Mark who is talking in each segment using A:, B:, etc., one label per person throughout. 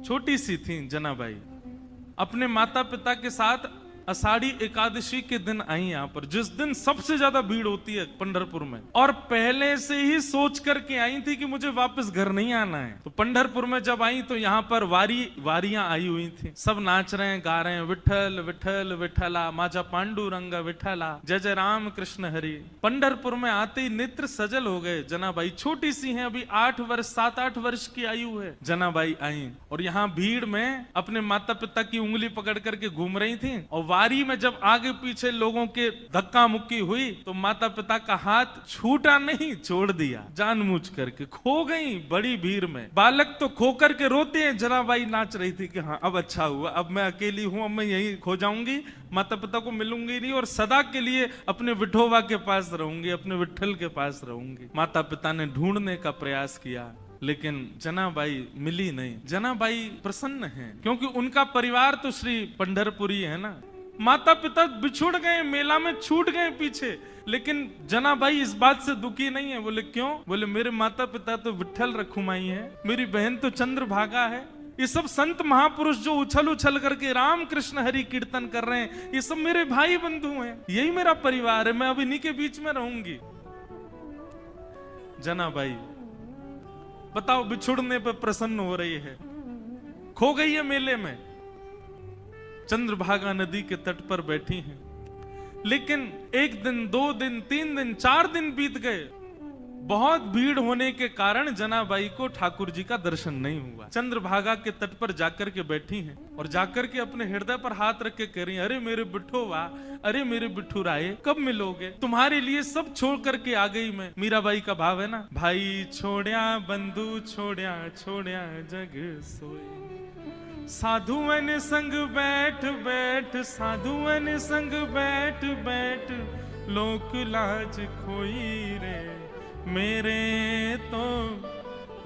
A: छोटी सी थी जनाबाई, अपने माता पिता के साथ आषाढ़ी एकादशी के दिन आई यहाँ पर, जिस दिन सबसे ज्यादा भीड़ होती है पंढरपुर में, और पहले से ही सोच करके आई थी कि मुझे वापस घर नहीं आना है। तो पंढरपुर में जब आई तो यहाँ पर वारियां आई हुई थी, सब नाच रहे हैं, गा रहे हैं, विठल विठल विठला माझा पांडुरंग विठला, जय जय राम कृष्ण हरि। पंढरपुर में आते ही नेत्र सजल हो गए। जनाबाई छोटी सी हैं, अभी 7-8 वर्ष की आयु है। जनाबाई आई और यहाँ भीड़ में अपने माता पिता की उंगली पकड़ करके घूम रही थी, और वारी में जब आगे पीछे लोगों के धक्का मुक्की हुई तो माता पिता का हाथ छूटा नहीं, छोड़ दिया, जानबूझ करके खो गई बड़ी भीड़ में। बालक तो खो करके रोते हैं, जनाबाई नाच रही थी कि हाँ अब अच्छा हुआ, अब मैं अकेली हूं, अब मैं यहीं खो जाऊंगी, माता पिता को मिलूंगी नहीं और सदा के लिए अपने विठोबा के पास रहूंगी, अपने विठल के पास रहूंगी। माता पिता ने ढूंढने का प्रयास किया लेकिन जनाबाई मिली नहीं। जनाबाई प्रसन्न हैं क्योंकि उनका परिवार तो श्री पंढरपुरी है ना। माता पिता बिछुड़ गए, मेला में छूट गए पीछे, लेकिन जनाबाई इस बात से दुखी नहीं है। बोले क्यों? बोले मेरे माता पिता तो विठल रखुमाई है, मेरी बहन तो चंद्रभागा है, ये सब संत महापुरुष जो उछल उछल करके राम कृष्ण हरि कीर्तन कर रहे हैं, ये सब मेरे भाई बंधु हैं, यही मेरा परिवार है, मैं अब इन्हीं के बीच में रहूंगी। जनाबाई बताओ बिछुड़ने पर प्रसन्न हो रही है, खो गई है मेले में, चंद्रभागा नदी के तट पर बैठी हैं। लेकिन 1 दिन 2 दिन 3 दिन 4 दिन बीत गए, बहुत भीड़ होने के कारण जनाबाई को ठाकुर जी का दर्शन नहीं हुआ। चंद्रभागा के तट पर जाकर के बैठी हैं और जाकर के अपने हृदय पर हाथ रख के कह रही हैं, अरे मेरे बिठोवा, अरे मेरे बिठुराए, कब मिलोगे? तुम्हारे लिए सब छोड़ करके आ गई मैं। मीराबाई का भाव है ना, भाई छोड़िया बंधु छोड़िया छोड़िया जग सोए, साधुअन संग बैठ बैठ, साधुअन संग बैठ बैठ, लोक लाज खोई रे, मेरे तो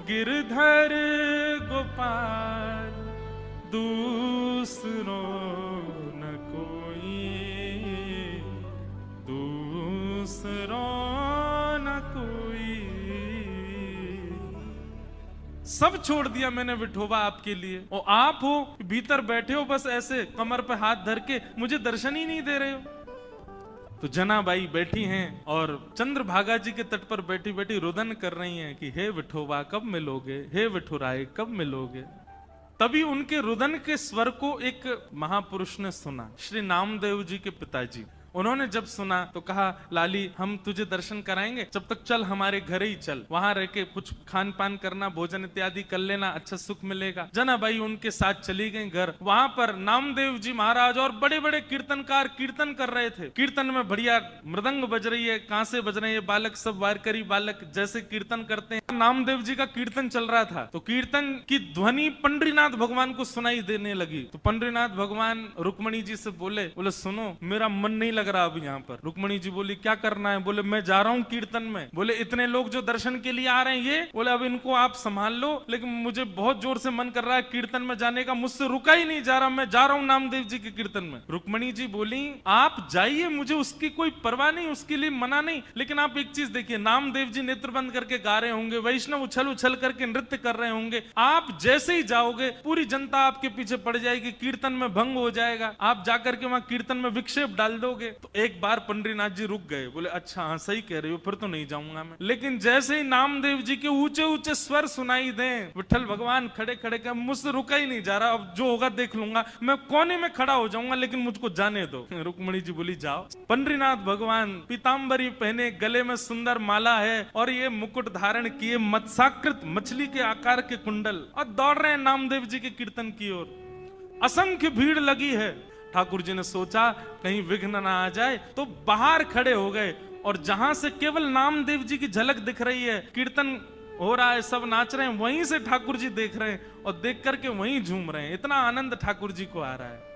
A: गिरधर गोपाल दूसरो न कोई, दूसरो न कोई। सब छोड़ दिया मैंने विठोबा आपके लिए, और आप हो भीतर बैठे हो बस ऐसे कमर पे हाथ धर के, मुझे दर्शन ही नहीं दे रहे हो। तो जनाबाई बैठी हैं और चंद्रभागा जी के तट पर बैठी बैठी रुदन कर रही हैं कि हे विठोबा कब मिलोगे, हे विठुराए कब मिलोगे। तभी उनके रुदन के स्वर को एक महापुरुष ने सुना, श्री नामदेव जी के पिताजी। उन्होंने जब सुना तो कहा, लाली हम तुझे दर्शन कराएंगे, जब तक चल हमारे घर ही चल, वहां रह के कुछ खान पान करना, भोजन इत्यादि कर लेना, अच्छा सुख मिलेगा। जनाबाई उनके साथ चली गई घर। वहां पर नामदेव जी महाराज और बड़े बड़े कीर्तनकार कीर्तन कर रहे थे। कीर्तन में बढ़िया मृदंग बज रही है, कांसे बज रहे हैं, बालक सब वारकरी बालक जैसे कीर्तन करते हैं, नामदेव जी का कीर्तन चल रहा था। तो कीर्तन की ध्वनि पंडरीनाथ भगवान को सुनाई देने लगी। तो पंडरीनाथ भगवान रुक्मणी जी से बोले सुनो मेरा मन नहीं लग रहा अब यहाँ पर। रुक्मणी जी बोली क्या करना है? बोले मैं जा रहा हूँ कीर्तन में। बोले इतने लोग जो दर्शन के लिए आ रहे हैं ये, बोले अब इनको आप संभाल लो, लेकिन मुझे बहुत जोर से मन कर रहा है कीर्तन में जाने का, मुझसे रुका ही नहीं जा रहा, मैं जा रहा हूँ नामदेव जी के कीर्तन में। रुक्मणी जी बोली आप जाइए, मुझे उसकी कोई परवाह नहीं, उसके लिए मना नहीं, लेकिन आप एक चीज देखिए, नामदेव जी नेत्र बंद करके गा रहे होंगे, वैष्णव उछल उछल करके नृत्य कर रहे होंगे, आप जैसे ही जाओगे पूरी जनता आपके पीछे पड़ जाएगी, कीर्तन में भंग हो जाएगा, आप जाकर के वहां कीर्तन में विक्षेप डाल दोगे। तो एक बार पंडरीनाथ जी रुक गए, बोले अच्छा हाँ सही कह रही हो, फिर तो नहीं जाऊंगा मैं। लेकिन जैसे ही नामदेव जी के ऊंचे ऊंचे स्वर सुनाई दें, विठल भगवान खड़े खड़े कर, मुझसे रुका ही नहीं जा रहा, अब जो होगा देख लूंगा, मैं कोने में खड़ा हो जाऊंगा, लेकिन मुझको जाने दो। रुक्मणी जी बोली जाओ। पंडरीनाथ भगवान पीताम्बरी पहने, गले में सुंदर माला है और ये मुकुट धारण किए, मत्स्याकृत मछली के आकार के कुंडल, और दौड़ रहे हैं नामदेव जी के कीर्तन की ओर। असंख्य भीड़ लगी है। ठाकुर जी ने सोचा कहीं विघ्न ना आ जाए, तो बाहर खड़े हो गए, और जहां से केवल नामदेव जी की झलक दिख रही है, कीर्तन हो रहा है, सब नाच रहे हैं, वहीं से ठाकुर जी देख रहे हैं और देख करके वहीं झूम रहे हैं। इतना आनंद ठाकुर जी को आ रहा है।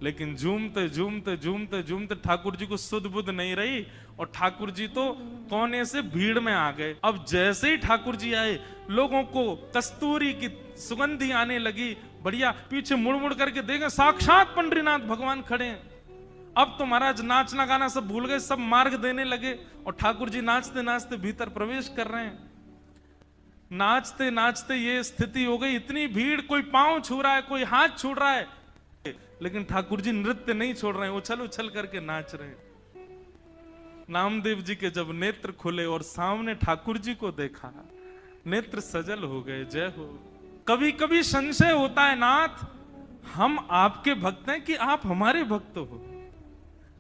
A: लेकिन झूमते झूमते झूमते झूमते ठाकुर जी को सुध बुध नहीं रही, और ठाकुर जी तो कोने से भीड़ में आ गए। अब जैसे ही ठाकुर जी आए, लोगों को कस्तूरी की सुगंधी आने लगी, बढ़िया, पीछे मुड़ मुड़ करके देखें साक्षात पंडरीनाथ भगवान खड़े हैं। अब तो महाराज नाचना गाना सब भूल गए, सब मार्ग देने लगे, और ठाकुर जी नाचते नाचते भीतर प्रवेश कर रहे हैं। नाचते नाचते ये स्थिति हो गई, इतनी भीड़, कोई पांव छू रहा है, कोई हाथ छू रहा है, लेकिन ठाकुर जी नृत्य नहीं छोड़ रहे हैं, उछल उछल करके नाच रहे हैं। नामदेव जी के जब नेत्र खुले और सामने ठाकुर जी को देखा, नेत्र सजल हो गए। जय हो। कभी कभी संशय होता है, नाथ हम आपके भक्त हैं कि आप हमारे भक्त हो।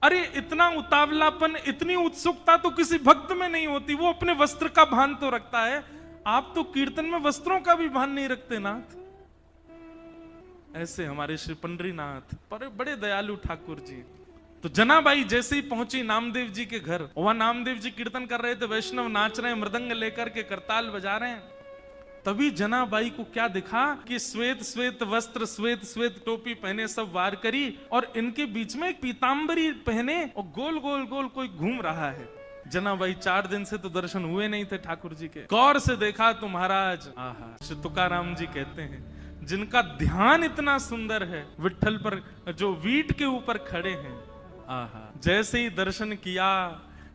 A: अरे इतना उतावलापन, इतनी उत्सुकता तो किसी भक्त में नहीं होती। वो अपने वस्त्र का भान तो रखता है, आप तो कीर्तन में वस्त्रों का भी भान नहीं रखते नाथ। ऐसे हमारे श्री पंडरीनाथ बड़े दयालु ठाकुर जी। तो जनाबाई जैसे ही पहुंची नामदेव जी के घर, वहां नामदेव जी कीर्तन कर रहे थे, वैष्णव नाच रहे हैं, मृदंग लेकर के करताल बजा रहे हैं। तभी जनाबाई को क्या दिखा कि श्वेत श्वेत वस्त्र, श्वेत श्वेत टोपी पहने, सब वार करी, और इनके बीच में एक पीतांबरी पहने और गोल गोल गोल कोई घूम रहा है। जनाबाई 4 दिन से तो दर्शन हुए नहीं थे ठाकुर जी के। गौर से देखा तो महाराज, आहा, श्री तुकाराम जी कहते हैं जिनका ध्यान इतना सुंदर है, विट्ठल पर जो वीट के ऊपर खड़े हैं, आहा, जैसे ही दर्शन किया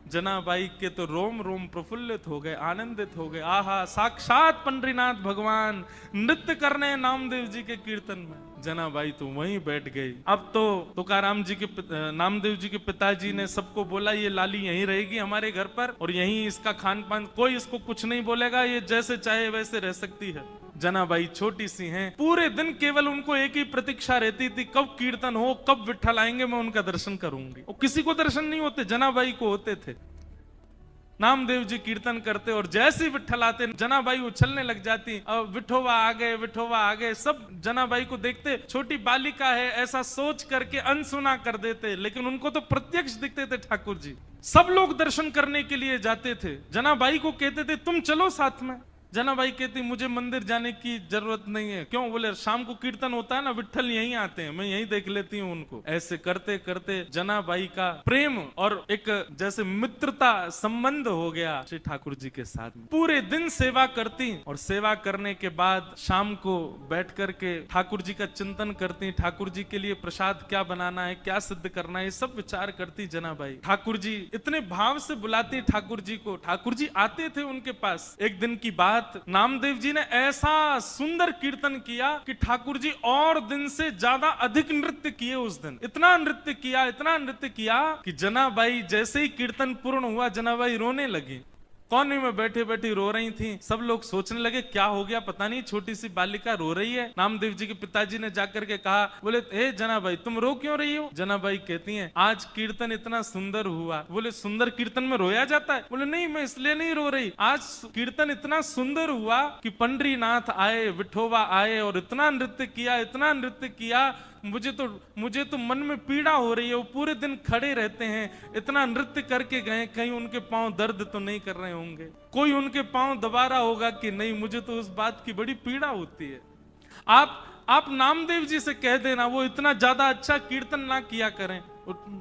A: जनाबाई के तो रोम रोम प्रफुल्लित हो गए, आनंदित हो गए। आहा, साक्षात पंडरीनाथ भगवान नृत्य कर रहे हैं नामदेव जी के कीर्तन में। जनाबाई तो वहीं बैठ गई। अब तो तुकाराम जी के नामदेव जी के पिताजी ने सबको बोला ये लाली यहीं रहेगी हमारे घर पर, और यहीं इसका खान पान, कोई इसको कुछ नहीं बोलेगा, ये जैसे चाहे वैसे रह सकती है। जनाबाई छोटी सी हैं, पूरे दिन केवल उनको एक ही प्रतीक्षा रहती थी, कब कीर्तन हो, कब विट्ठल आएंगे, मैं उनका दर्शन करूंगी। और किसी को दर्शन नहीं होते, जनाबाई को होते थे। नामदेव जी कीर्तन करते और जैसे ही विट्ठल आते जनाबाई उछलने लग जाती। अब विठोबा आ गए, विठोबा आ गए, सब जनाबाई को देखते, छोटी बालिका है ऐसा सोच करके अनसुना कर देते, लेकिन उनको तो प्रत्यक्ष दिखते थे ठाकुर जी। सब लोग दर्शन करने के लिए जाते थे, जनाबाई को कहते थे तुम चलो साथ में। जनाबाई कहती मुझे मंदिर जाने की जरूरत नहीं है। क्यों? बोले शाम को कीर्तन होता है ना, विट्ठल यहीं आते हैं, मैं यहीं देख लेती हूँ उनको। ऐसे करते करते जनाबाई का प्रेम और एक जैसे मित्रता संबंध हो गया श्री ठाकुर जी के साथ। पूरे दिन सेवा करती और सेवा करने के बाद शाम को बैठ करके ठाकुर जी का चिंतन करती, ठाकुर जी के लिए प्रसाद क्या बनाना है, क्या सिद्ध करना है, ये सब विचार करती जनाबाई। ठाकुर जी इतने भाव से बुलाती ठाकुर जी को, ठाकुर जी आते थे उनके पास। एक दिन की बात, नामदेव जी ने ऐसा सुंदर कीर्तन किया कि ठाकुर जी और दिन से ज्यादा अधिक नृत्य किए उस दिन। इतना नृत्य किया कि जनाबाई जैसे ही कीर्तन पूर्ण हुआ, जनाबाई रोने लगी। कोने में बैठे बैठी रो रही थी। सब लोग सोचने लगे क्या हो गया, पता नहीं छोटी सी बालिका रो रही है। नामदेव जी के पिताजी ने जाकर के कहा, बोले हे जनाबाई तुम रो क्यों रही हो? जनाबाई कहती हैं आज कीर्तन इतना सुंदर हुआ। बोले सुंदर कीर्तन में रोया जाता है? बोले नहीं, मैं इसलिए नहीं रो रही, आज कीर्तन इतना सुंदर हुआ कि पंडरीनाथ आए, विठोबा आए और इतना नृत्य किया, मुझे तो मन में पीड़ा हो रही है। वो पूरे दिन खड़े रहते हैं, इतना नृत्य करके गए, कहीं उनके पांव दर्द तो नहीं कर रहे होंगे, कोई उनके पांव दबा रहा होगा कि नहीं, मुझे तो उस बात की बड़ी पीड़ा होती है। आप नामदेव जी से कह देना वो इतना ज्यादा अच्छा कीर्तन ना किया करें,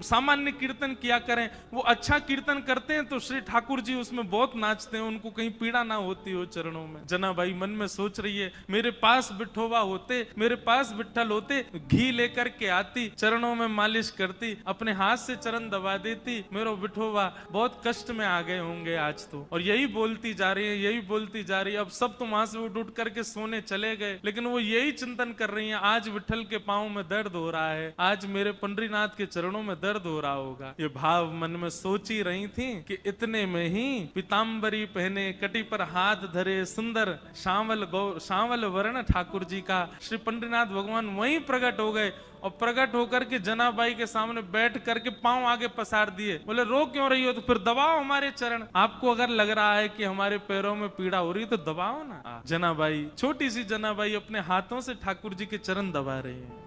A: सामान्य कीर्तन किया करें। वो अच्छा कीर्तन करते हैं तो श्री ठाकुर जी उसमें बहुत नाचते हैं, उनको कहीं पीड़ा ना होती हो चरणों में। जनाबाई मन में सोच रही है मेरे पास विठोबा होते, मेरे पास विट्ठल होते, घी लेकर के आती, चरणों में मालिश करती, अपने हाथ से चरण दबा देती, मेरा विठोबा बहुत कष्ट में आ गए होंगे आज तो। और यही बोलती जा रही है। अब सब तो वहां से उठ करके सोने चले गए, लेकिन वो यही चिंतन कर रही है आज विट्ठल के पांव में दर्द हो रहा है, आज मेरे पंडरीनाथ के चरणों में दर्द हो रहा होगा। ये भाव मन में सोच ही रही थी कि इतने में ही पीतांबरी पहने, कटी पर हाथ धरे, सुंदर सांवल वर्ण ठाकुर जी का श्री पंडरीनाथ भगवान वहीं प्रकट हो गए। और प्रकट होकर के जनाबाई के सामने बैठ करके पांव आगे पसार दिए। बोले रो क्यों रही हो? तो फिर दबाओ हमारे चरण। आपको अगर लग रहा है कि हमारे पैरों में पीड़ा हो रही है तो दबाओ ना। जनाबाई, छोटी सी जनाबाई अपने हाथों से ठाकुर जी के चरण दबा रही है,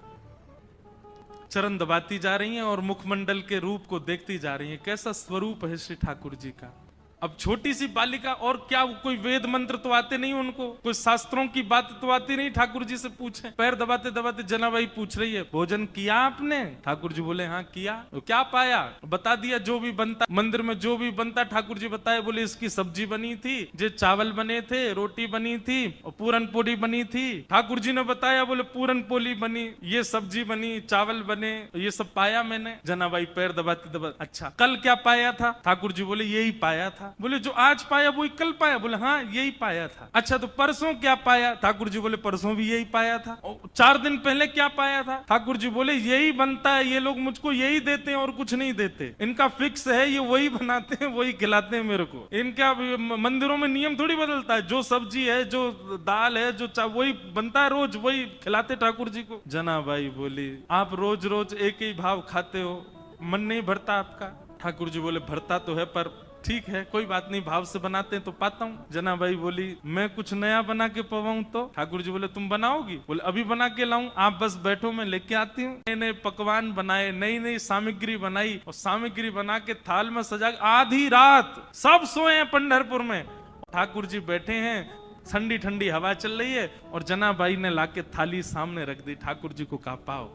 A: चरण दबाती जा रही हैं और मुखमंडल के रूप को देखती जा रही हैं, कैसा स्वरूप है श्री ठाकुर जी का। अब छोटी सी बालिका, और क्या कोई वेद मंत्र तो आते नहीं उनको, कोई शास्त्रों की बात तो आती नहीं, ठाकुर जी से पूछे। पैर दबाते दबाते जनाबाई पूछ रही है भोजन किया आपने? ठाकुर जी बोले हाँ किया। तो क्या पाया? बता दिया जो भी बनता मंदिर में, जो भी बनता ठाकुर जी बताए। बोले इसकी सब्जी बनी थी, जो चावल बने थे, रोटी बनी थी और पूरन पोली बनी थी। ठाकुर जी ने बताया, बोले पूरन पोली बनी, ये सब्जी बनी, चावल बने, ये सब पाया मैंने। जनाबाई पैर दबाते दबाते अच्छा कल क्या पाया था? ठाकुर जी बोले यही पाया था। था? बोले जो आज पाया वही कल पाया? बोले हाँ यही पाया था। अच्छा तो परसों क्या पाया? ठाकुर जी बोले परसों भी यही पाया था। और 4 दिन पहले क्या पाया था? ठाकुर जी बोले यही बनता है, ये लोग मुझको यही देते हैं और कुछ नहीं देते, इनका फिक्स है, ये वही बनाते हैं वही खिलाते हैं मेरे को। इनका मंदिरों में नियम थोड़ी बदलता है, जो सब्जी है जो दाल है जो वही बनता है, रोज वही खिलाते ठाकुर जी को। जनाबाई बोली आप रोज रोज एक ही भाव खाते हो, मन नहीं भरता आपका? ठाकुर जी बोले भरता तो है पर ठीक है कोई बात नहीं, भाव से बनाते हैं तो पाता हूँ। जनाबाई बोली मैं कुछ नया बना के पवाऊं तो? ठाकुर जी बोले तुम बनाओगी? बोले अभी बना के लाऊं, आप बस बैठो मैं लेके आती हूँ। नए नए पकवान बनाए, नई नई सामग्री बनाई और सामग्री बना के थाल में सजा, आधी रात सब सोए हैं पंढरपुर में, ठाकुर जी बैठे हैं, ठंडी ठंडी हवा चल रही है और जनाबाई ने लाके थाली सामने रख दी। ठाकुर जी को कहा पाओ।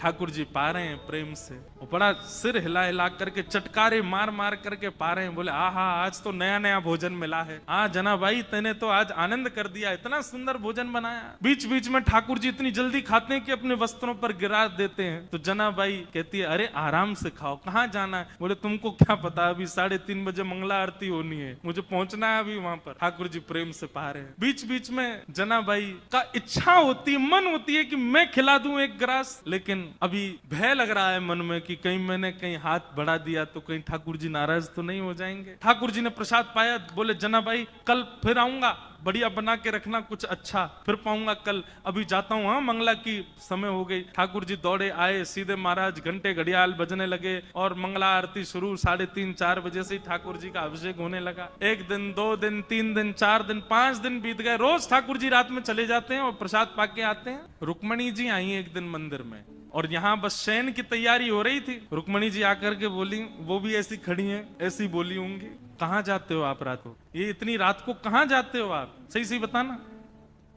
A: ठाकुर जी पा रहे हैं प्रेम से, वो बड़ा सिर हिला हिला करके चटकारे मार मार करके पा रहे हैं। बोले आहा आज तो नया नया भोजन मिला है। हाँ जनाबाई तेने तो आज आनंद कर दिया, इतना सुंदर भोजन बनाया। बीच बीच में ठाकुर जी इतनी जल्दी खाते हैं कि अपने वस्त्रों पर गिरा देते हैं। तो जनाबाई कहती है अरे आराम से खाओ, कहाँ जाना है? बोले तुमको क्या पता, अभी 3:30 बजे मंगला आरती होनी है, मुझे पहुंचना है अभी वहां पर। ठाकुर जी प्रेम से पा रहे हैं। बीच बीच में जनाबाई का इच्छा होती है, मन होती है कि मैं खिला दूं एक गिलास, लेकिन अभी भय लग रहा है मन में कि कहीं मैंने कहीं हाथ बढ़ा दिया तो कहीं ठाकुर जी नाराज तो नहीं हो जाएंगे। ठाकुर जी ने प्रसाद पाया, बोले जनाबाई कल फिर आऊंगा, बढ़िया बना के रखना कुछ अच्छा, फिर पाऊंगा कल, अभी जाता हूँ, हाँ मंगला की समय हो गई। ठाकुर जी दौड़े आए, सीधे महाराज घंटे घड़ियाल बजने लगे और मंगला आरती शुरू। 3:30-4 बजे से ठाकुर जी का अभिषेक होने लगा। 1 दिन 2 दिन 3 दिन 4 दिन 5 दिन बीत गए। रोज ठाकुर जी रात में चले जाते हैं और प्रसाद पाके आते हैं। रुक्मणी जी आई एक दिन मंदिर में और यहाँ बस शयन की तैयारी हो रही थी। रुक्मणी जी आकर के बोली, वो भी ऐसी खड़ी हैं, ऐसी बोली होंगी, कहाँ जाते हो आप रात को? ये इतनी रात को कहाँ जाते हो आप, सही सही बताना।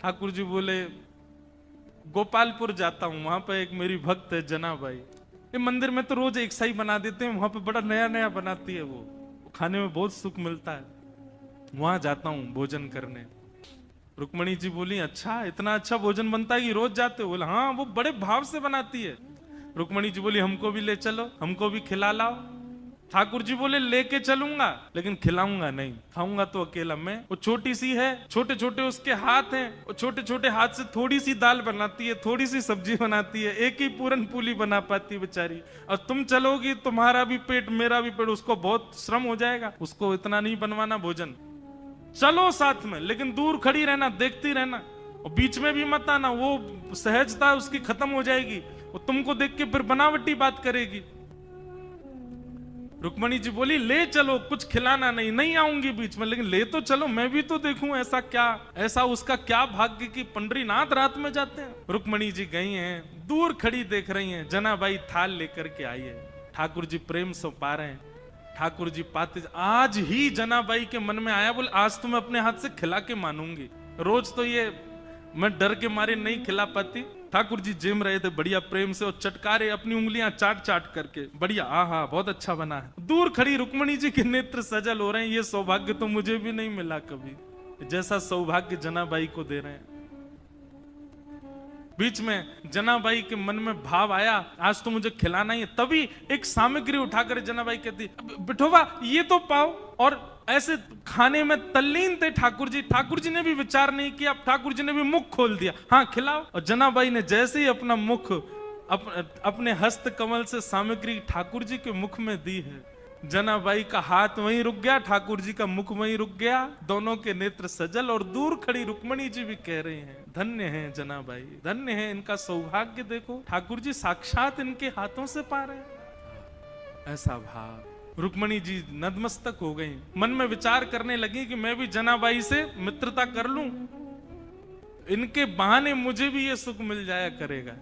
A: ठाकुर जी बोले गोपालपुर जाता हूँ, वहां पे एक मेरी भक्त है जनाबाई, ये मंदिर में तो रोज एक सा ही बना देते हैं, वहां पे बड़ा नया नया बनाती है, वो खाने में बहुत सुख मिलता है, वहां जाता हूँ भोजन करने। रुक्मणी जी बोली अच्छा इतना अच्छा भोजन बनता है कि रोज जाते हो? बोला हाँ वो बड़े भाव से बनाती है। रुक्मणी जी बोली हमको भी ले चलो, हमको भी खिला लाओ। ठाकुर जी बोले लेके चलूंगा लेकिन खिलाऊंगा नहीं, खाऊंगा तो अकेला मैं। वो छोटी सी है, छोटे छोटे उसके हाथ हैं, वो छोटे छोटे हाथ से थोड़ी सी दाल बनाती है, थोड़ी सी सब्जी बनाती है, एक ही पूरन पूली बना पाती है बेचारी। और तुम चलोगी तुम्हारा भी पेट मेरा भी पेट, उसको बहुत श्रम हो जाएगा, उसको इतना नहीं बनवाना भोजन। चलो साथ में लेकिन दूर खड़ी रहना, देखती रहना और बीच में भी मत आना, वो सहजता उसकी खत्म हो जाएगी, वो तुमको देख के फिर बनावटी बात करेगी। रुक्मणी जी बोली ले चलो, कुछ खिलाना नहीं, नहीं आऊंगी बीच में, लेकिन ले तो चलो, मैं भी तो देखूं ऐसा क्या, ऐसा उसका क्या भाग्य कि पंडरीनाथ रात में जाते हैं। रुक्मणी जी गई हैं, दूर खड़ी देख रही हैं, जनाबाई थाल लेकर के आई है, ठाकुर जी प्रेम से पा रहे हैं। ठाकुर जी पाते, आज ही जनाबाई के मन में आया, बोले आज तो मैं अपने हाथ से खिला के मानूंगी, रोज तो ये मैं डर के मारे नहीं खिला पाती। ठाकुर जी जिम रहे थे बढ़िया प्रेम से और चटकारे अपनी उंगलियां चाट चाट करके बढ़िया, आहा बहुत अच्छा बना है। दूर खड़ी रुक्मणी जी के नेत्र सजल हो रहे हैं, ये सौभाग्य तो मुझे भी नहीं मिला कभी, जैसा सौभाग्य जनाबाई को दे रहे हैं। बीच में जनाबाई के मन में भाव आया आज तो मुझे खिलाना ही है, तभी एक सामग्री उठाकर जनाबाई कहती बिठोबा ये तो पाओ, और ऐसे खाने में तल्लीन थे ठाकुर जी। ठाकुर जी ने भी विचार नहीं किया, ठाकुर जी ने भी मुख खोल दिया, हाँ खिलाओ। और जनाबाई ने जैसे ही अपना मुख अपने हस्त कमल से सामग्री ठाकुर जी के मुख में दी है, जनाबाई का हाथ वहीं रुक गया, ठाकुर जी का मुख वहीं रुक गया, दोनों के नेत्र सजल। और दूर खड़ी रुक्मणी जी भी कह रही हैं धन्य है जनाबाई, धन्य है, इनका सौभाग्य देखो, ठाकुर जी साक्षात इनके हाथों से पा रहे हैं। ऐसा भाव। रुक्मणी जी नतमस्तक हो गई, मन में विचार करने लगी कि मैं भी जनाबाई से मित्रता कर लूं, इनके बहाने मुझे भी ये सुख मिल जाया करेगा।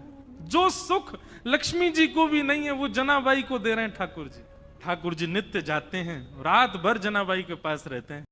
A: जो सुख लक्ष्मी जी को भी नहीं है वो जनाबाई को दे रहे हैं ठाकुर जी। ठाकुर जी नित्य जाते हैं, रात भर जनाबाई के पास रहते हैं,